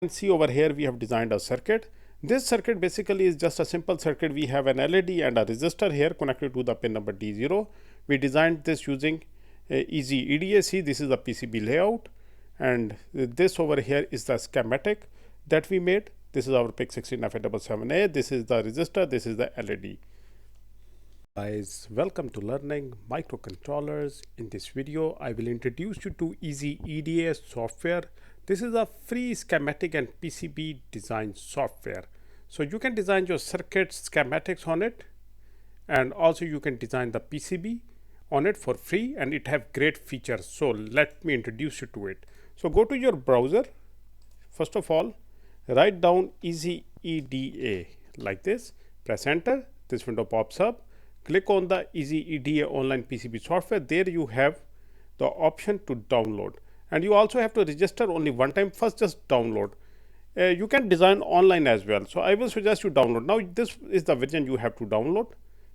can see over here we have designed a circuit. This circuit basically is just a simple circuit. We have an LED and a resistor here connected to the pin number D0. We designed this using EasyEDA. See, this is the PCB layout, and this over here is the schematic that we made. This is our PIC 16F877A. This is the resistor. This is the LED. Guys, welcome to learning microcontrollers. In this video, I will introduce you to EasyEDA software. This is a free schematic and PCB design software. So you can design your circuit schematics on it, and also you can design the PCB on it for free, and it have great features. So let me introduce you to it. So go to your browser. First of all, write down EasyEDA like this. Press enter. This window pops up. Click on the EasyEDA online PCB software. There you have the option to download, and you also have to register only one time. First, just download. You can design online as well, so I will suggest you download. Now this is the version you have to download.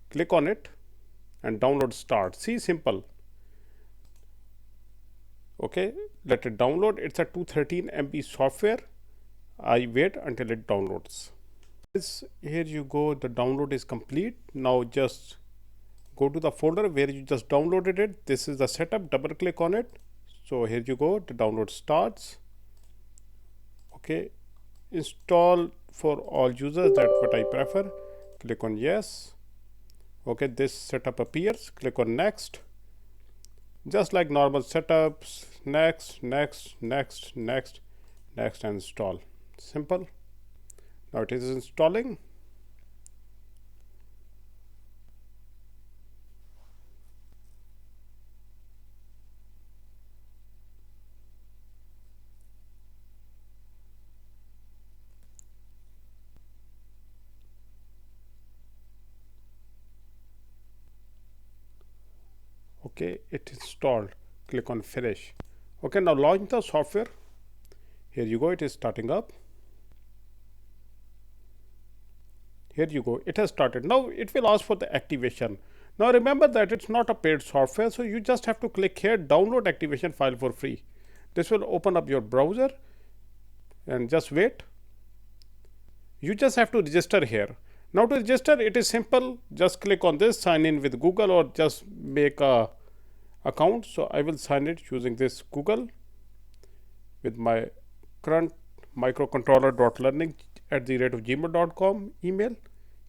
Click on it and download start. See, simple. Okay, let it download. It's a 213 MB software. I wait until it downloads. Here you go, the download is complete. Now just go to the folder where you just downloaded it. This is the setup. Double click on it. So here you go, the download starts. Okay, install for all users, that's what I prefer. Click on yes. Okay, this setup appears. Click on next. Just like normal setups, next, next, next, next, next, and install. Simple. Now it is installing. Okay, it installed. Click on finish. Okay, now launch the software. Here you go, it is starting up. Here you go, it has started. Now it will ask for the activation. Now remember that it's not a paid software, so you just have to click here, download activation file for free. This will open up your browser, and just wait. You just have to register here. Now to register, it is simple. Just click on this, sign in with Google, or just make a account. So I will sign it using this Google with my current microcontroller.learning@gmail.com email.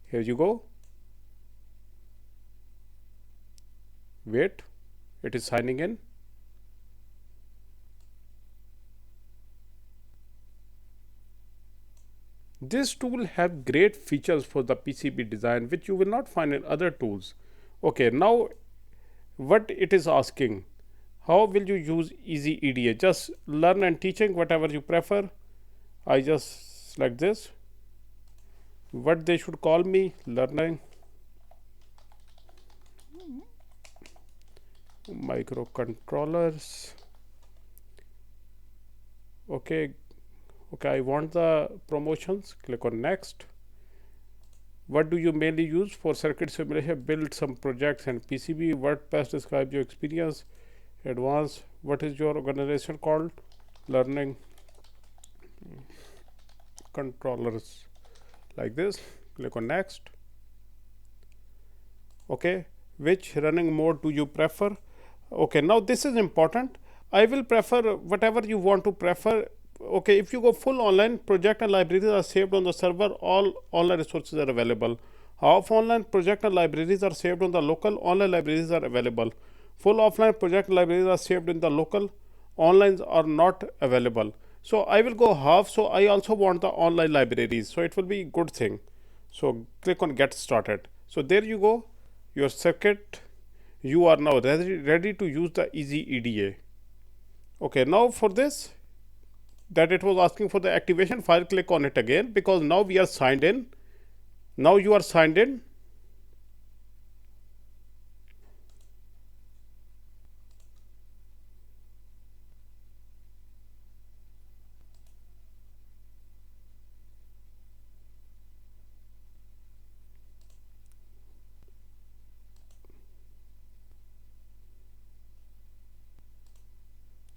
Here you go. Wait, it is signing in. This tool have great features for the PCB design which you will not find in other tools. Okay, now what it is asking, how will you use EasyEDA? Just learn and teaching, whatever you prefer. I just select this. What they should call me, learning microcontrollers. Okay, I want the promotions. Click on next. What do you mainly use for circuit simulation? Build some projects and PCB. What best describe your experience? Advanced. What is your organization called? Learning controllers. Like this. Click on next. Okay, which running mode do you prefer? Okay, now this is important. I will prefer whatever you want to prefer. Okay, if you go full online, project and libraries are saved on the server. All online resources are available. Half online, project and libraries are saved on the local. Online libraries are available. Full offline, project and libraries are saved in the local. Online are not available. So I will go half. So I also want the online libraries. So it will be a good thing. So click on get started. So there you go. Your circuit. You are now ready to use the EasyEDA. Okay, now for this, that it was asking for the activation file, click on it again, because now we are signed in. Now you are signed in.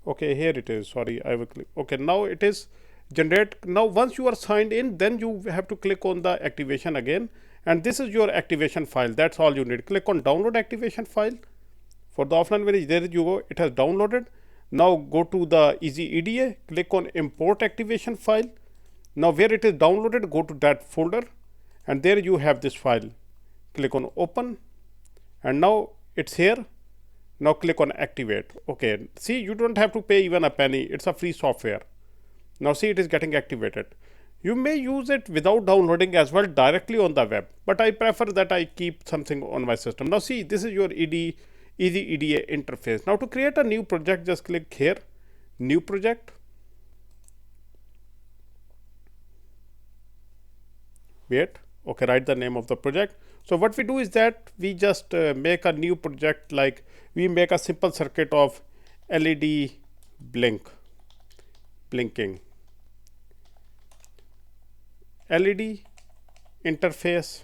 Okay, here it is. Sorry, I will click. Okay, now it is generate. Now once you are signed in, then you have to click on the activation again, and this is your activation file. That's all you need. Click on download activation file. For the offline version, there you go, it has downloaded. Now go to the EasyEDA, click on import activation file. Now where it is downloaded, go to that folder, and there you have this file. Click on open, and now it's here. Now click on activate. Okay, see, you don't have to pay even a penny. It's a free software. Now see, it is getting activated. You may use it without downloading as well, directly on the web, but I prefer that I keep something on my system. Now see, this is your EasyEDA interface. Now to create a new project, just click here, new project. Wait, okay, write the name of the project. So what we do is that we just make a new project, like we make a simple circuit of LED blinking, LED interface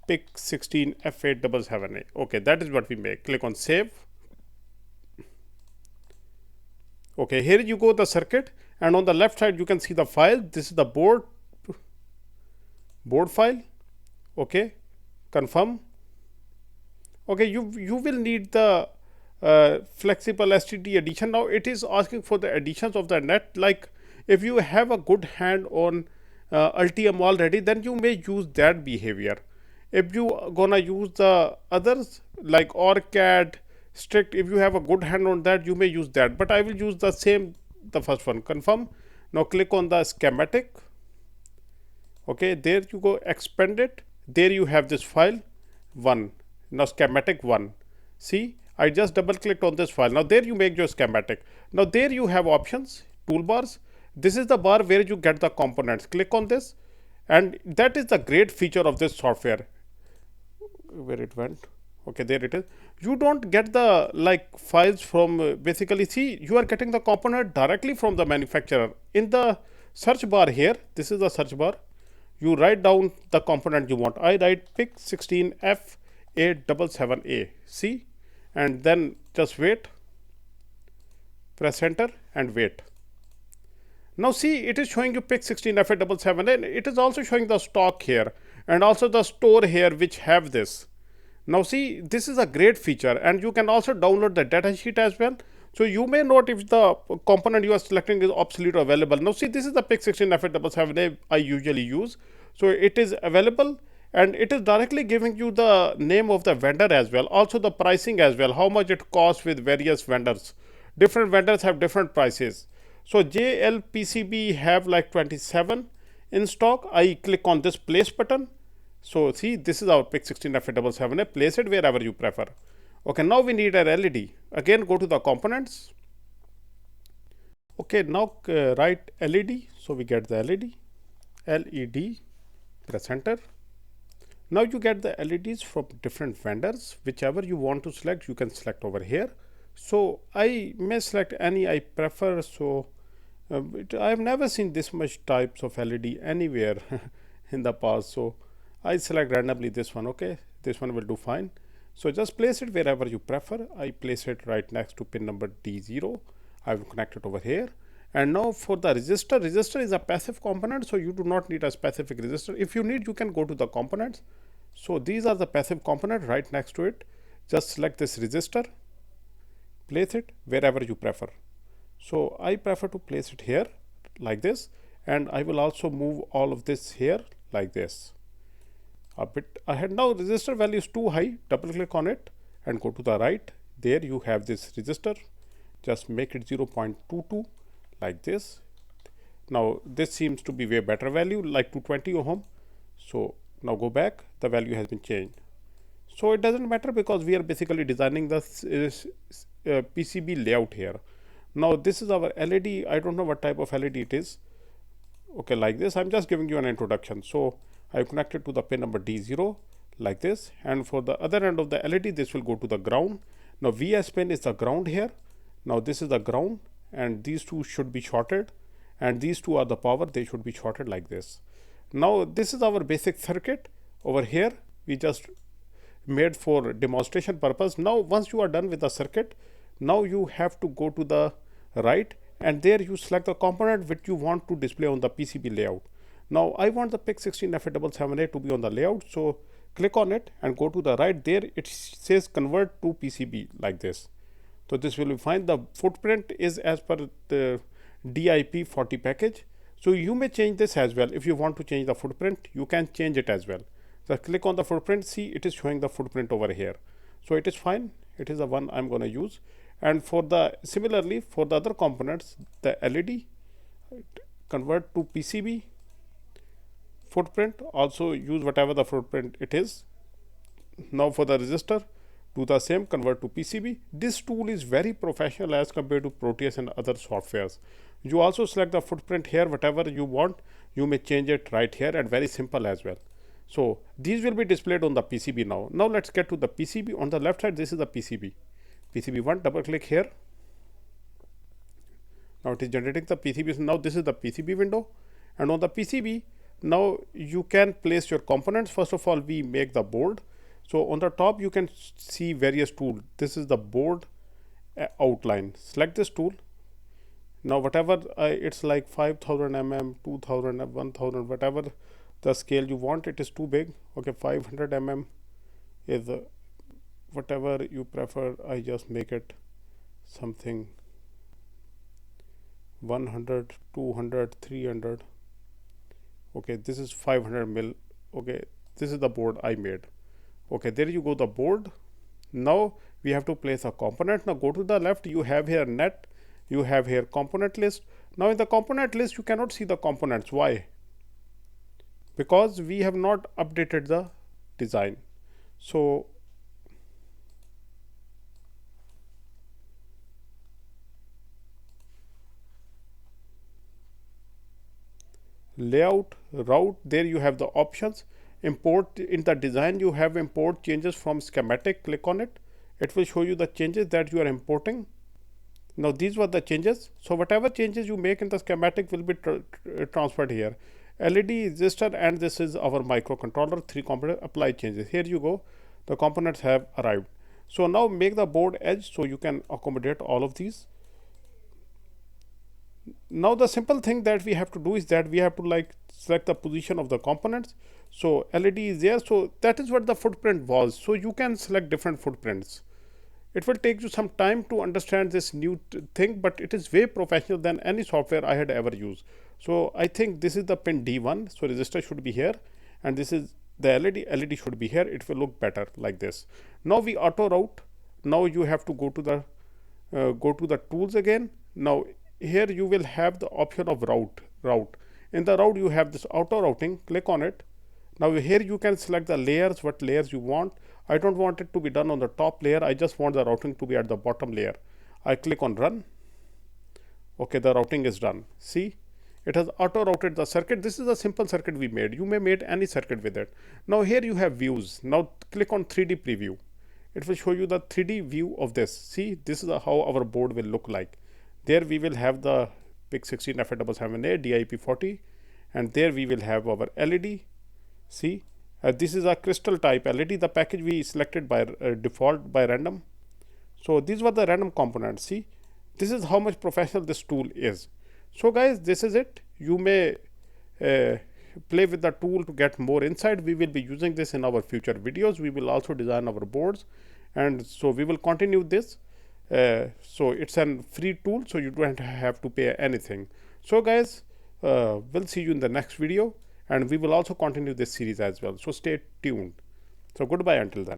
PIC 16 F877A. Okay, that is what we make. Click on save. Okay, here you go, the circuit, and on the left side you can see the file. This is the board file. Okay, confirm. Okay, you will need the flexible STD addition. Now it is asking for the additions of the net. Like if you have a good hand on Altium already, then you may use that behavior. If you gonna use the others like OrCAD, strict, if you have a good hand on that, you may use that, but I will use the first one. Confirm. Now click on the schematic. Okay, there you go, expand it. There you have this file 1. Now schematic 1. See, I just double clicked on this file. Now there you make your schematic. Now there you have options, toolbars. This is the bar where you get the components. Click on this, and that is the great feature of this software. Where it went? Okay, there it is. You don't get the like files from basically, see, you are getting the component directly from the manufacturer. In the search bar here, this is the search bar. You write down the component you want. I write PIC 16 F877A. See, and then just wait, press enter and wait. Now see, it is showing you PIC 16 F877A, and it is also showing the stock here and also the store here which have this. Now see, this is a great feature, and you can also download the datasheet as well. So you may note if the component you are selecting is obsolete or available. Now see, this is the PIC 16 F877A I usually use. So it is available, and it is directly giving you the name of the vendor as well, also the pricing as well, how much it costs with various vendors. Different vendors have different prices. So JLPCB have like 27 in stock. I click on this place button. So see, this is our PIC 16 F877A. Place it wherever you prefer. Okay, now we need a LED. Again, go to the components. Okay, now write LED. So we get the LED, press enter. Now you get the LEDs from different vendors. Whichever you want to select, you can select over here. So I may select any I prefer. So I have never seen this much types of LED anywhere in the past. So I select randomly this one. Okay, this one will do fine. So just place it wherever you prefer. I place it right next to pin number D0. I will connect it over here. And now for the resistor, resistor is a passive component, so you do not need a specific resistor. If you need, you can go to the components. So these are the passive component right next to it. Just select this resistor, place it wherever you prefer. So I prefer to place it here like this, and I will also move all of this here like this, a bit ahead. Now resistor value is too high. Double click on it and go to the right. There you have this resistor. Just make it 0.22 like this. Now this seems to be way better value, like 220 ohm. So now go back, the value has been changed. So it doesn't matter because we are basically designing the PCB layout here. Now this is our LED. I don't know what type of LED it is. Okay, like this. I'm just giving you an introduction. So I connect it to the pin number D0 like this, and for the other end of the LED, this will go to the ground. Now VS pin is the ground here. Now this is the ground, and these two should be shorted, and these two are the power. They should be shorted like this. Now this is our basic circuit. Over here we just made for demonstration purpose. Now once you are done with the circuit, now you have to go to the right and there you select the component which you want to display on the PCB layout. Now I want the PIC 16F778 to be on the layout, so click on it and go to the right. There it says convert to PCB like this. So this will be fine. The footprint is as per the DIP 40 package. So you may change this as well. If you want to change the footprint, you can change it as well. So click on the footprint. See, it is showing the footprint over here. So it is fine. It is the one I'm going to use. And for the similarly for the other components, the LED convert to PCB footprint, also use whatever the footprint it is. Now for the resistor, do the same, convert to PCB. This tool is very professional as compared to Proteus and other softwares. You also select the footprint here, whatever you want, you may change it right here, and very simple as well. So these will be displayed on the PCB now. Now let's get to the PCB. On the left side, this is the PCB. PCB1, double click here. Now it is generating the PCB. Now this is the PCB window, and on the PCB, now you can place your components. First of all, we make the board. So on the top, you can see various tools. This is the board outline. Select this tool. Now whatever it's like 5000 mm, 2000, 1000, whatever the scale you want. It is too big. Okay, 500 mm is whatever you prefer. I just make it something 100, 200, 300. Okay, this is 500 mil. Okay, this is the board I made. Okay, there you go, the board. Now we have to place a component. Now go to the left, you have here net, you have here component list. Now in the component list, you cannot see the components. Why? Because we have not updated the design. So layout, route, there you have the options. Import, in the design you have import changes from schematic. Click on it. It will show you the changes that you are importing. Now these were the changes. So whatever changes you make in the schematic will be transferred here. LED, resistor, and this is our microcontroller. 3 component apply changes. Here you go. The components have arrived. So now make the board edge so you can accommodate all of these. Now the simple thing that we have to do is that we have to like select the position of the components. So LED is there, so that is what the footprint was. So you can select different footprints. It will take you some time to understand this new thing, but it is way professional than any software I had ever used. So I think this is the pin D1, so resistor should be here, and this is the LED should be here. It will look better like this. Now we auto route. Now you have to go to the tools again. Now here you will have the option of route. In the route you have this auto routing. Click on it. Now here you can select the layers, what layers you want. I don't want it to be done on the top layer. I just want the routing to be at the bottom layer. I click on run. Okay, the routing is done. See, it has auto routed the circuit. This is a simple circuit we made. You may made any circuit with it. Now here you have views. Now click on 3D preview. It will show you the 3D view of this. See, this is how our board will look like. There we will have the PIC 16F778 DIP 40, and there we will have our LED. See, this is a crystal type LED, the package we selected by default by random. So these were the random components. See, this is how much professional this tool is. So guys, this is it. You may play with the tool to get more insight. We will be using this in our future videos. We will also design our boards, and so we will continue this. So it's a free tool, so you don't have to pay anything. So guys, we'll see you in the next video, and we will also continue this series as well. So stay tuned. So goodbye until then.